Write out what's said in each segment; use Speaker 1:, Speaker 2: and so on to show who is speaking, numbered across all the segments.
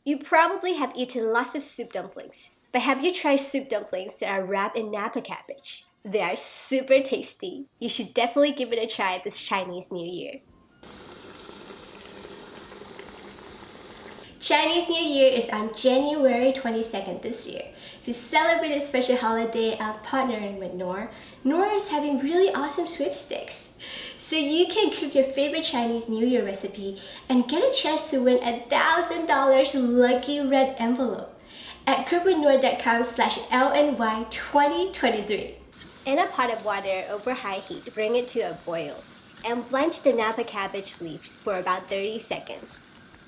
Speaker 1: You probably have eaten lots of soup dumplings, but have you tried soup dumplings that are wrapped in Napa cabbage? They are super tasty. You should definitely give it a try this Chinese New Year. Chinese New Year is on January 22nd this year. To celebrate this special holiday, I'm partnering with Knorr. Knorr is having really awesome sweepstakes. So you can cook your favorite Chinese New Year recipe and get a chance to win a $1,000 lucky red envelope at cookwithknorr.com/LNY2023. In a pot of water over high heat, bring it to a boil and blanch the Napa cabbage leaves for about 30 seconds.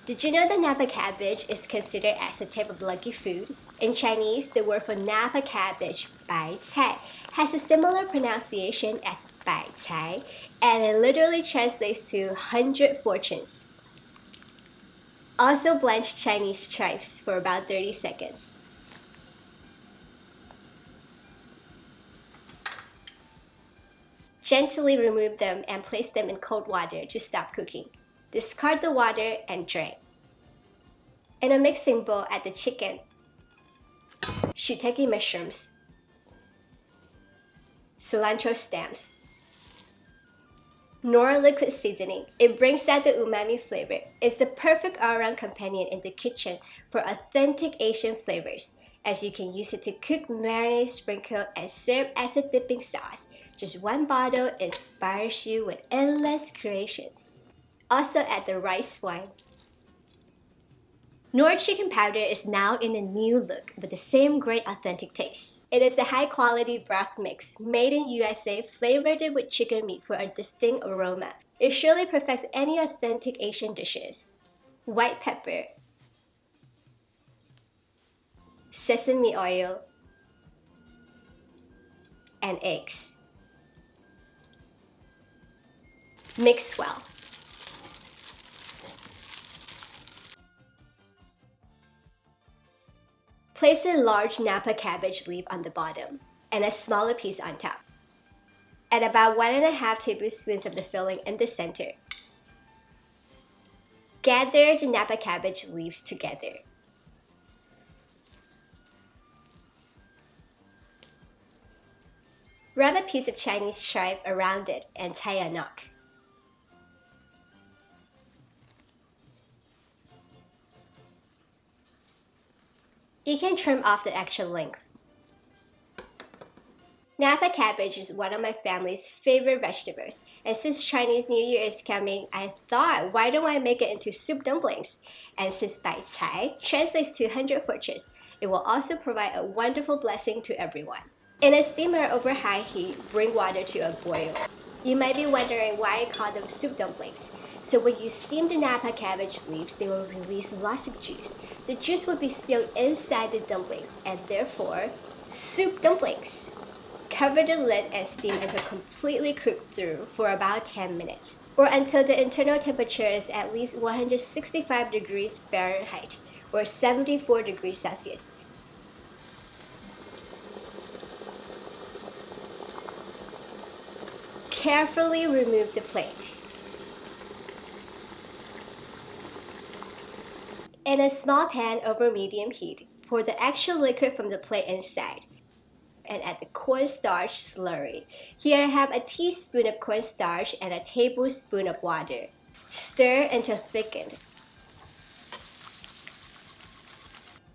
Speaker 1: Did you know that Napa cabbage is considered as a type of lucky food? In Chinese, the word for Napa cabbage, 白菜, has a similar pronunciation as 百财, and it literally translates to 100 fortunes. Also blanch Chinese chives for about 30 seconds. Gently remove them and place them in cold water to stop cooking. Discard the water and drain. In a mixing bowl, add the chicken, shiitake mushrooms, cilantro stems, Knorr Liquid Seasoning. It brings out the umami flavor. It's the perfect all-around companion in the kitchen for authentic Asian flavors, as you can use it to cook, marinate, sprinkle, and serve as a dipping sauce. Just one bottle inspires you with endless creations. Also add the rice wine. Knorr Chicken Powder is now in a new look with the same great authentic taste. It is a high-quality broth mix made in USA, flavored with chicken meat for a distinct aroma. It surely perfects any authentic Asian dishes. White pepper, sesame oil, and eggs. Mix well. Place a large Napa cabbage leaf on the bottom and a smaller piece on top. Add about 1.5 tablespoons of the filling in the center. Gather the Napa cabbage leaves together. Wrap a piece of Chinese chive around it and tie a knot. You can trim off the extra length. Napa cabbage is one of my family's favorite vegetables, and since Chinese New Year is coming, I thought, why don't I make it into soup dumplings? And since 百财 translates to 100 fortunes, it will also provide a wonderful blessing to everyone. In a steamer over high heat, bring water to a boil. You might be wondering why I call them soup dumplings. So when you steam the Napa cabbage leaves, they will release lots of juice. The juice will be sealed inside the dumplings, and therefore, soup dumplings. Cover the lid and steam until completely cooked through for about 10 minutes, or until the internal temperature is at least 165 degrees Fahrenheit or 74 degrees Celsius. Carefully remove the plate. In a small pan over medium heat, pour the extra liquid from the plate inside and add the cornstarch slurry. Here I have a teaspoon of cornstarch and a tablespoon of water. Stir until thickened.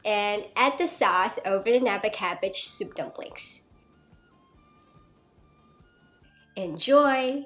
Speaker 1: And add the sauce over the Napa cabbage soup dumplings. Enjoy!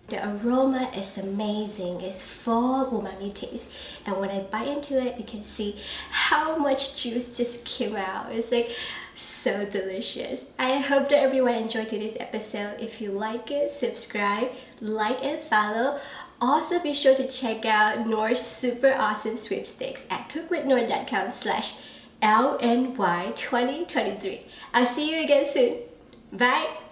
Speaker 1: The aroma is amazing. It's full of umami taste, and when I bite into it, you can see how much juice just came out. It's like so delicious. I hope that everyone enjoyed today's episode. If you like it, subscribe, like, and follow. Also be sure to check out Knorr's super awesome sweepstakes at cookwithknorr.com/LNY2023. I'll see you again soon. Bye!